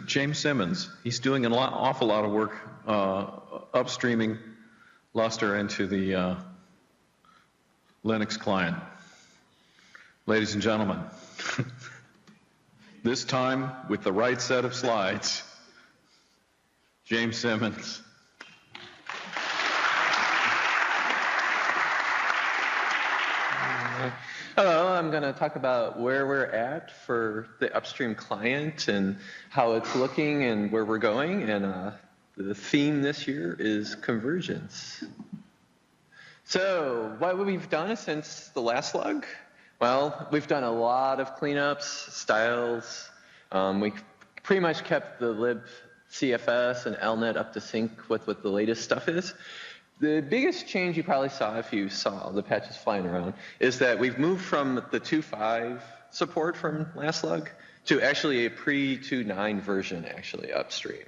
James Simmons. He's doing an awful lot of work upstreaming Lustre into the Linux client. Ladies and gentlemen, this time with the right set of slides, James Simmons. Hello, I'm going to talk about where we're at for the Upstream client and how it's looking and where we're going. And the theme this year is convergence. So what we've done since the last LUG? Well, we've done a lot of cleanups, styles. We pretty much kept the libcfs and lnet up to sync with what the latest stuff is. The biggest change you probably saw if you saw the patches flying around is that we've moved from the 2.5 support from last LUG to actually a pre-2.9 version actually upstream.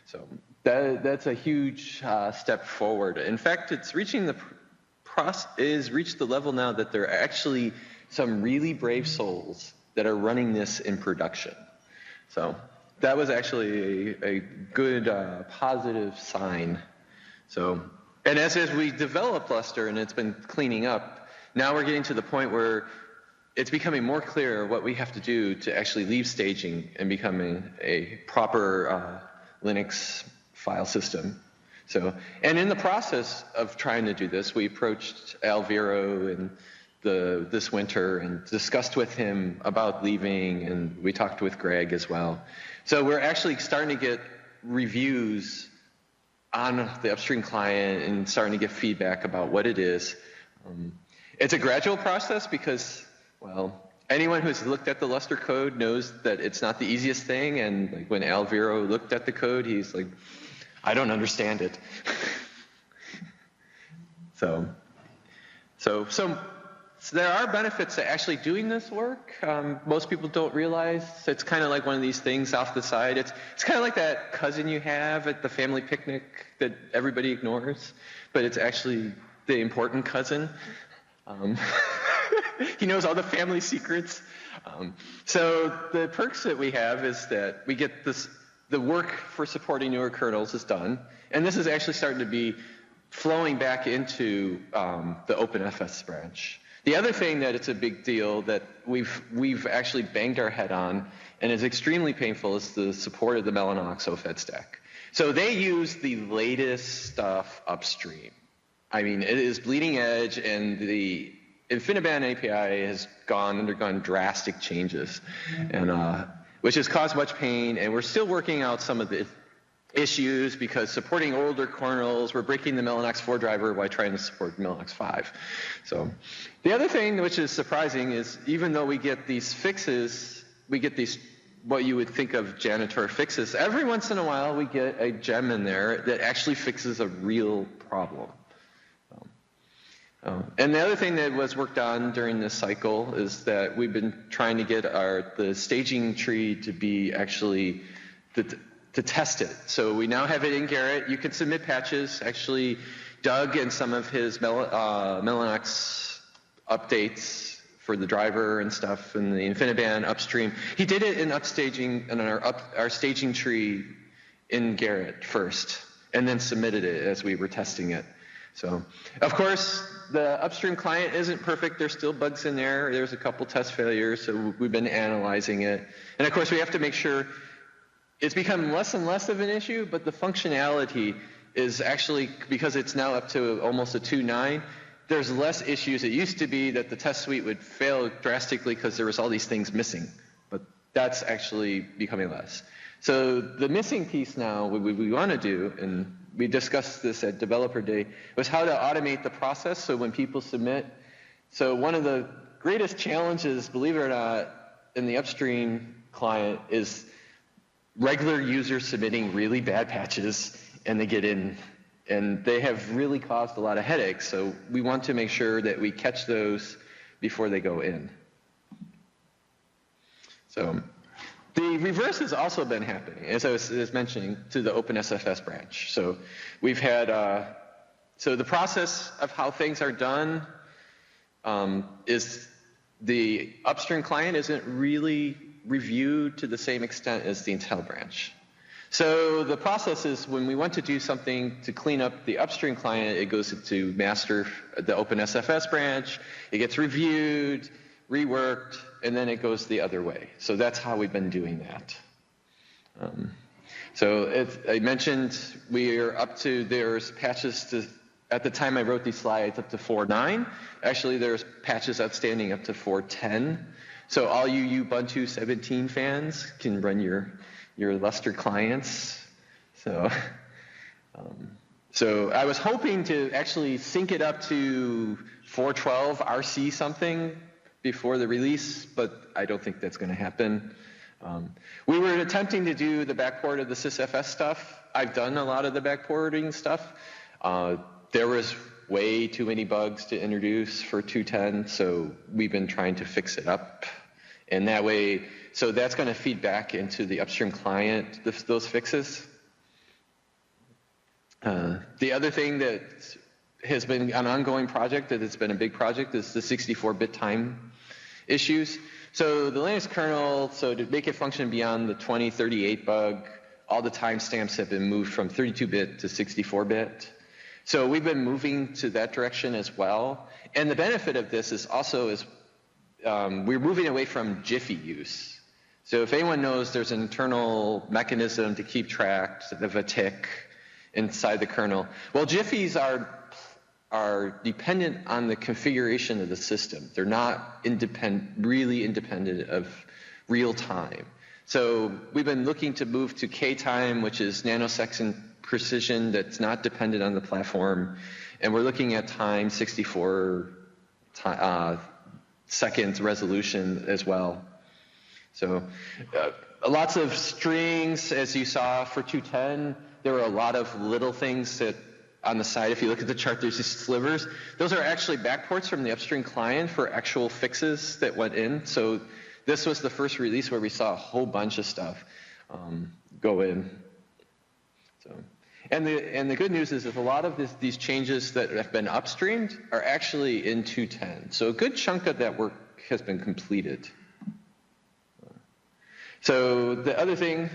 So that's a huge step forward. In fact, it's reaching reached the level now that there are actually some really brave souls that are running this in production. So that was actually a good positive sign. So. And as we develop Lustre and it's been cleaning up, now we're getting to the point where it's becoming more clear what we have to do to actually leave staging and becoming a proper Linux file system. So, and in the process of trying to do this, we approached Alviro and this winter and discussed with him about leaving, and we talked with Greg as well. So we're actually starting to get reviews on the Upstream client and starting to get feedback about what it is. It's a gradual process because, well, anyone who's looked at the Lustre code knows that it's not the easiest thing, and like when Alviro looked at the code, he's like, I don't understand it. So there are benefits to actually doing this work. Most people don't realize. It's kind of like one of these things off the side. It's kind of like that cousin you have at the family picnic that everybody ignores, but it's actually the important cousin. He knows all the family secrets. So the perks that we have is that we get the work for supporting newer kernels is done, and this is actually starting to be flowing back into the OpenSFS branch. The other thing that it's a big deal that we've actually banged our head on and is extremely painful is the support of the Mellanox OFED stack. So they use the latest stuff upstream. I mean, it is bleeding edge, and the InfiniBand API has undergone drastic changes, and which has caused much pain, and we're still working out some of the issues because supporting older kernels, we're breaking the Mellanox 4 driver while trying to support Mellanox 5. So the other thing which is surprising is even though we get these fixes, we get these what you would think of janitor fixes, every once in a while we get a gem in there that actually fixes a real problem. And the other thing that was worked on during this cycle is that we've been trying to get the staging tree to be actually to test it. So we now have it in Garrett. You can submit patches. Actually, Doug and some of his Mellanox updates for the driver and stuff and the InfiniBand upstream, he did it in upstaging and our staging tree in Garrett first, and then submitted it as we were testing it. So, of course, the upstream client isn't perfect. There's still bugs in there. There's a couple test failures, so we've been analyzing it. And of course, we have to make sure it's become less and less of an issue, but the functionality is actually, because it's now up to almost a 2.9, there's less issues. It used to be that the test suite would fail drastically because there was all these things missing, but that's actually becoming less. So the missing piece now, what we want to do, and we discussed this at Developer Day, was how to automate the process so when people submit. So one of the greatest challenges, believe it or not, in the upstream client is regular users submitting really bad patches, and they get in, and they have really caused a lot of headaches. So we want to make sure that we catch those before they go in. So the reverse has also been happening, as I was mentioning, to the OpenSFS branch. So we've had, so the process of how things are done is the upstream client isn't really reviewed to the same extent as the Intel branch. So the process is when we want to do something to clean up the upstream client, it goes into master, the OpenSFS branch, it gets reviewed, reworked, and then it goes the other way. So that's how we've been doing that. I mentioned we are up to, there's patches to, at the time I wrote these slides, up to 4.9. Actually, there's patches outstanding up to 4.10. So all you Ubuntu 17 fans can run your Lustre clients. So I was hoping to actually sync it up to 4.12 RC something before the release, but I don't think that's going to happen. We were attempting to do the backport of the SysFS stuff. I've done a lot of the backporting stuff. There was way too many bugs to introduce for 2.10, so we've been trying to fix it up. And that way, so that's going to feed back into the upstream client, those fixes. The other thing that has been an ongoing project, that has been a big project, is the 64-bit time issues. So the Linux kernel, so to make it function beyond the 2038 bug, all the timestamps have been moved from 32-bit to 64-bit. So we've been moving to that direction as well. And the benefit of this is also we're moving away from Jiffy use. So if anyone knows, there's an internal mechanism to keep track of a tick inside the kernel. Well, Jiffies are dependent on the configuration of the system. They're not really independent of real time. So we've been looking to move to K-time, which is nanosecond precision that's not dependent on the platform. And we're looking at time 64 seconds resolution as well. So lots of strings, as you saw for 2.10. There were a lot of little things that on the side, if you look at the chart, there's these slivers. Those are actually backports from the upstream client for actual fixes that went in. So this was the first release where we saw a whole bunch of stuff go in. So, and the good news is that a lot of these changes that have been upstreamed are actually in 2.10. So a good chunk of that work has been completed. So the other thing,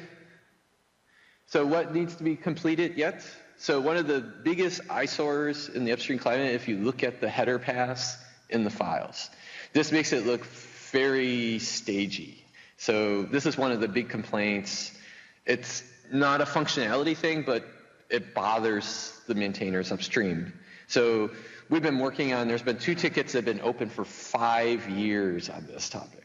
so what needs to be completed yet? So one of the biggest eyesores in the upstream client, if you look at the header paths in the files, this makes it look very stagey. So this is one of the big complaints. It's not a functionality thing, but it bothers the maintainers upstream. So we've been working on, there's been 2 tickets that have been open for 5 years on this topic.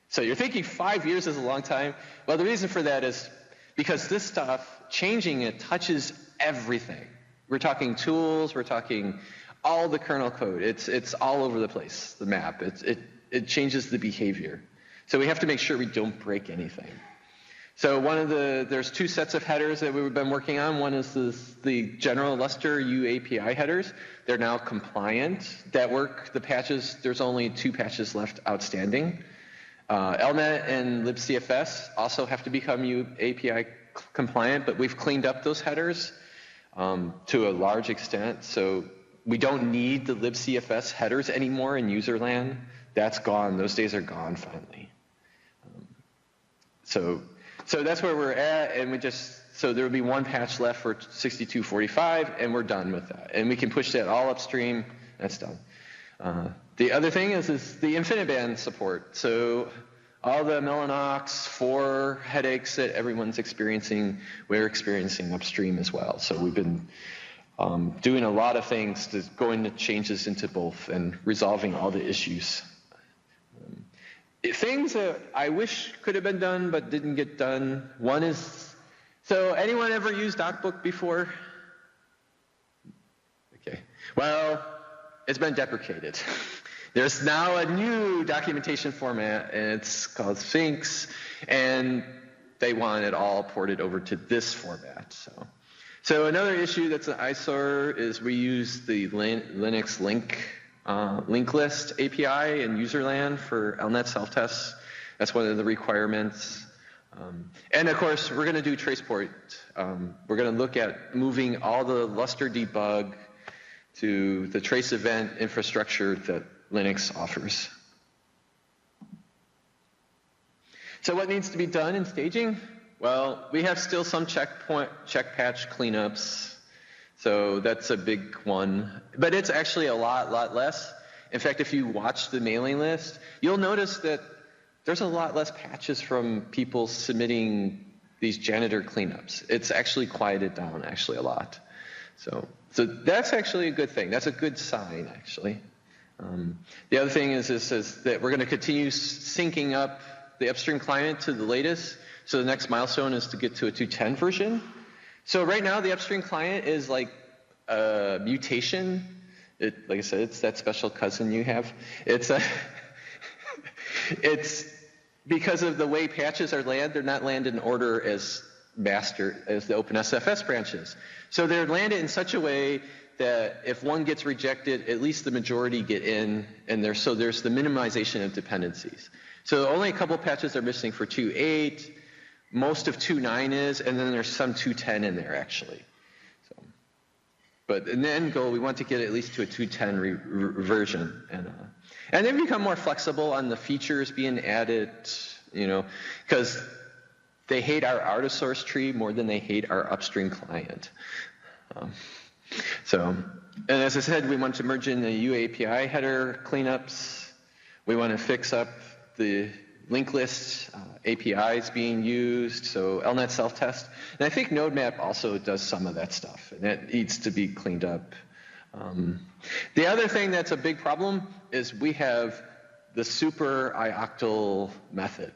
So you're thinking 5 years is a long time. Well, the reason for that is because this stuff, changing it touches everything. We're talking tools, we're talking all the kernel code. It's all over the place, the map. It changes the behavior. So we have to make sure we don't break anything. So there's 2 sets of headers that we've been working on. One is the general Lustre UAPI headers. They're now compliant. That work, the patches, there's only 2 patches left outstanding. LNet and libcfs also have to become UAPI compliant, but we've cleaned up those headers to a large extent. So we don't need the libcfs headers anymore in userland. That's gone. Those days are gone finally. So that's where we're at, and so there will be 1 patch left for 6245, and we're done with that. And we can push that all upstream. That's done. The other thing is the InfiniBand support. So all the Mellanox 4 headaches that everyone's experiencing, we're experiencing upstream as well. So we've been doing a lot of things to go into changes into both and resolving all the issues. Things that I wish could have been done but didn't get done. One is, so anyone ever used DocBook before? Okay. Well, it's been deprecated. There's now a new documentation format, and it's called Sphinx, and they want it all ported over to this format. So another issue that's an eyesore is we use the Linux link list API in userland for LNet self-tests. That's one of the requirements. And of course, we're going to do traceport. We're going to look at moving all the Lustre debug to the trace event infrastructure that Linux offers. So what needs to be done in staging? Well, we have still some check patch cleanups. So that's a big one. But it's actually a lot less. In fact, if you watch the mailing list, you'll notice that there's a lot less patches from people submitting these janitor cleanups. It's actually quieted down actually a lot. So that's actually a good thing. That's a good sign, actually. The other thing is that we're going to continue syncing up the upstream client to the latest. So the next milestone is to get to a 2.10 version. So right now, the upstream client is like a mutation. Like I said, it's that special cousin you have. It's because of the way patches are landed, they're not landed in order as master as the OpenSFS branches. So they're landed in such a way that if one gets rejected, at least the majority get in, and there's the minimization of dependencies. So only a couple patches are missing for 2.8, most of 2.9 is, and then there's some 2.10 in there actually. But in the end goal, we want to get at least to a 2.10 version, and then become more flexible on the features being added, because they hate our out-of-source tree more than they hate our upstream client. And as I said, we want to merge in the UAPI header cleanups. We want to fix up the linked list APIs being used, so LNet self-test. And I think NodeMap also does some of that stuff, and that needs to be cleaned up. The other thing that's a big problem is we have the super ioctl method.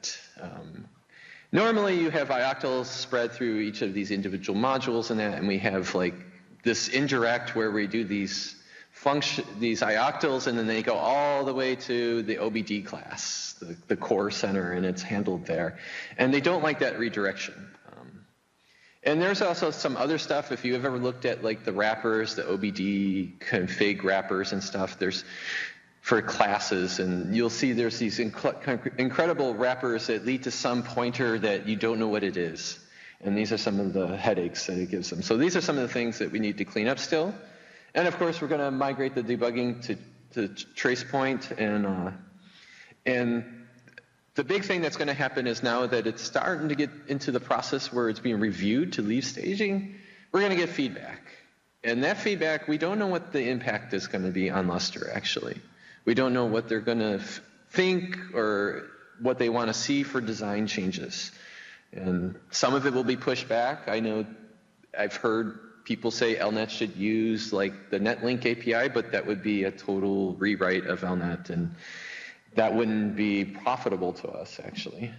Normally you have ioctls spread through each of these individual modules and we have like this indirect where we do these ioctls, and then they go all the way to the OBD class, the core center, and it's handled there. And they don't like that redirection. And there's also some other stuff. If you've ever looked at like the wrappers, the OBD config wrappers and stuff, there's for classes, and you'll see there's these incredible wrappers that lead to some pointer that you don't know what it is. And these are some of the headaches that it gives them. So these are some of the things that we need to clean up still. And of course, we're going to migrate the debugging to tracepoint. And the big thing that's going to happen is now that it's starting to get into the process where it's being reviewed to leave staging, we're going to get feedback. And that feedback, we don't know what the impact is going to be on Lustre, actually. We don't know what they're going to think or what they want to see for design changes. And some of it will be pushed back. I know I've heard people say LNet should use like the netlink API, but that would be a total rewrite of LNet, and that wouldn't be profitable to us, actually.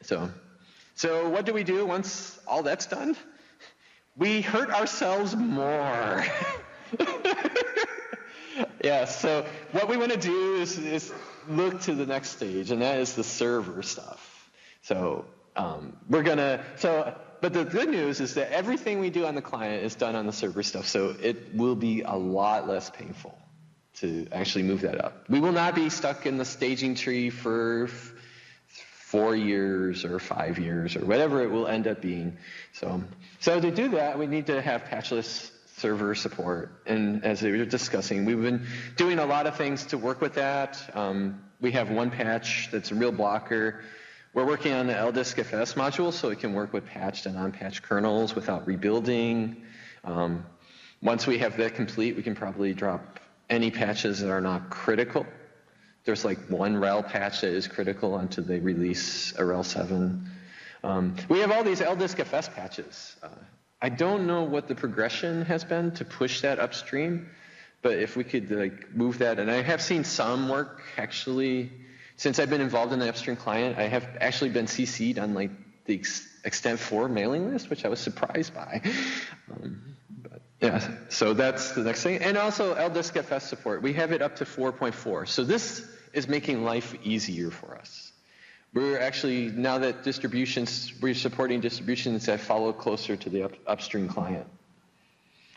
So what do we do once all that's done? We hurt ourselves more. Yeah, so what we want to do is look to the next stage, and that is the server stuff. So but the good news is that everything we do on the client is done on the server stuff, so it will be a lot less painful to actually move that up. We will not be stuck in the staging tree for 4 years or 5 years or whatever it will end up being. So to do that, we need to have patchless server support. And as we were discussing, we've been doing a lot of things to work with that. We have one patch that's a real blocker. We're working on the LDiskFS module so it can work with patched and unpatched kernels without rebuilding. Once we have that complete, we can probably drop any patches that are not critical. There's like one rel patch that is critical until they release a rel 7. We have all these LDiskFS patches. I don't know what the progression has been to push that upstream, but if we could like move that, and I have seen some work actually. Since I've been involved in the upstream client, I have actually been CC'd on like the extent 4 mailing list, which I was surprised by. But yeah, so that's the next thing. And also LDiskFS support. We have it up to 4.4. So this is making life easier for us. We're actually, now that we're supporting distributions that follow closer to the upstream client.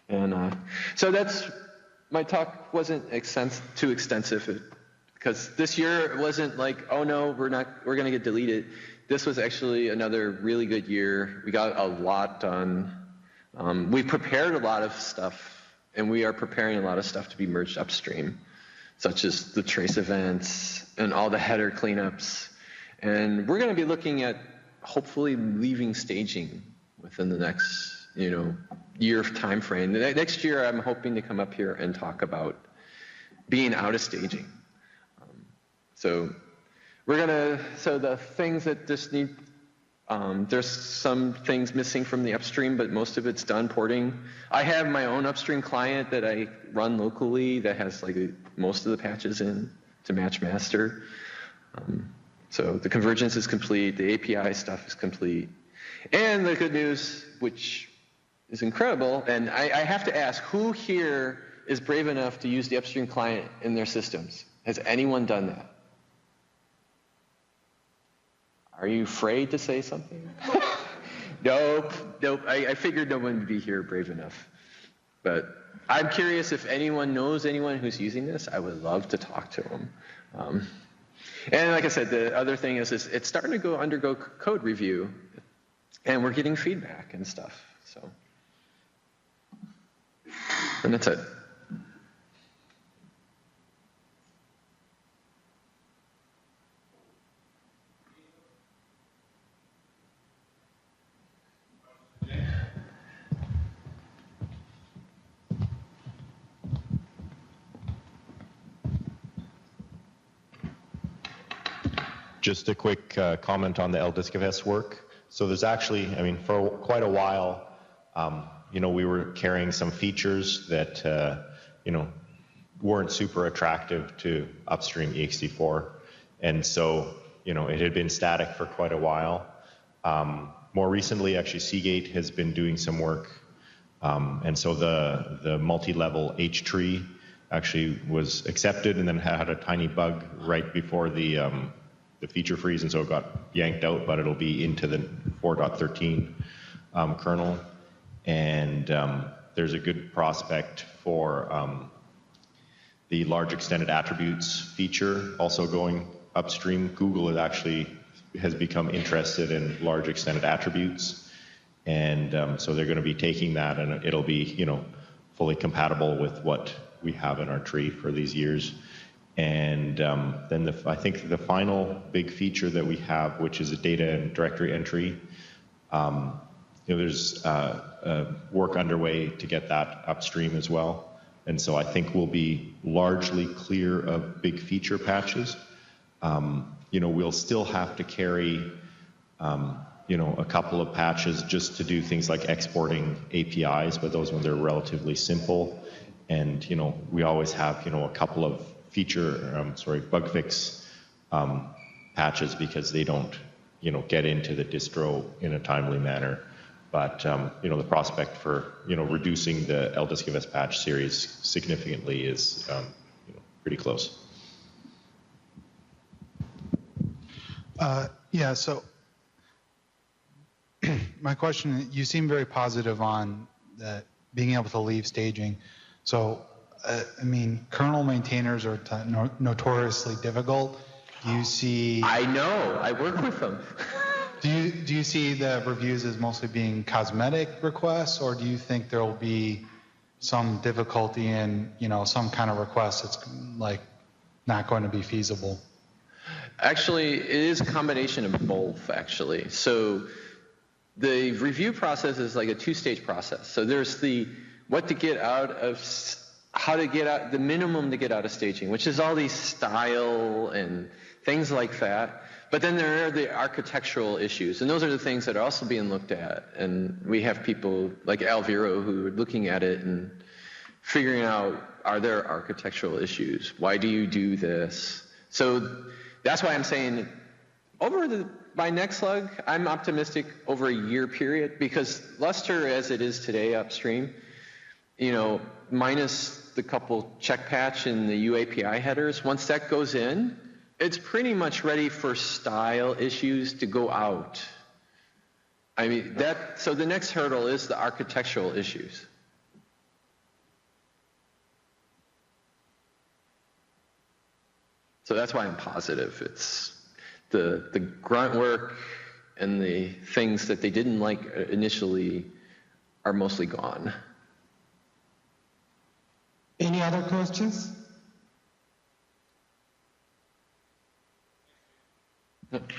And so my talk wasn't too extensive. Because this year it wasn't like, oh no, we're going to get deleted. This was actually another really good year. We got a lot done. We prepared a lot of stuff, and we are preparing a lot of stuff to be merged upstream, such as the trace events and all the header cleanups. And we're going to be looking at hopefully leaving staging within the next, year time frame. Next year, I'm hoping to come up here and talk about being out of staging. So the things that just need, there's some things missing from the upstream, but most of it's done porting. I have my own upstream client that I run locally that has like most of the patches in to match master. So the convergence is complete, the API stuff is complete. And the good news, which is incredible, and I have to ask, who here is brave enough to use the upstream client in their systems? Has anyone done that? Are you afraid to say something? Nope. I figured no one would be here brave enough. But I'm curious if anyone knows anyone who's using this. I would love to talk to them. And like I said, the other thing is it's starting to undergo code review, and we're getting feedback and stuff. So, and that's it. Just a quick comment on the LDiskFS work. So there's actually, for quite a while, we were carrying some features that, weren't super attractive to upstream ext4. And so, it had been static for quite a while. More recently, actually, Seagate has been doing some work. And so the multi-level H tree actually was accepted and then had a tiny bug right before the feature freeze, and so it got yanked out, but it'll be into the 4.13 kernel. And there's a good prospect for the large extended attributes feature also going upstream. Google has become interested in large extended attributes. And so they're going to be taking that, and it'll be, fully compatible with what we have in our tree for these years. And then I think the final big feature that we have, which is a data and directory entry, there's work underway to get that upstream as well. And so I think we'll be largely clear of big feature patches. We'll still have to carry, a couple of patches just to do things like exporting APIs, but those ones are relatively simple. And, we always have, a couple of bug fix patches because they don't, get into the distro in a timely manner. But, the prospect for, reducing the LDiskFS patch series significantly is, pretty close. Yeah, so my question, you seem very positive on being able to leave staging. So, kernel maintainers are notoriously difficult. Do you see... I know, I work with them. Do you see the reviews as mostly being cosmetic requests, or do you think there will be some difficulty in, some kind of request that's like not going to be feasible? Actually, it is a combination of both, actually. So the review process is like a two-stage process. So there's the the minimum to get out of staging, which is all these style and things like that. But then there are the architectural issues, and those are the things that are also being looked at. And we have people like Alviro who are looking at it and figuring out, are there architectural issues? Why do you do this? So that's why I'm saying by next slug, I'm optimistic over a year period, because Lustre as it is today upstream, minus the couple check patch and the UAPI headers, once that goes in, it's pretty much ready for style issues to go out. So the next hurdle is the architectural issues. So that's why I'm positive. It's the grunt work and the things that they didn't like initially are mostly gone. Any other questions? Yep.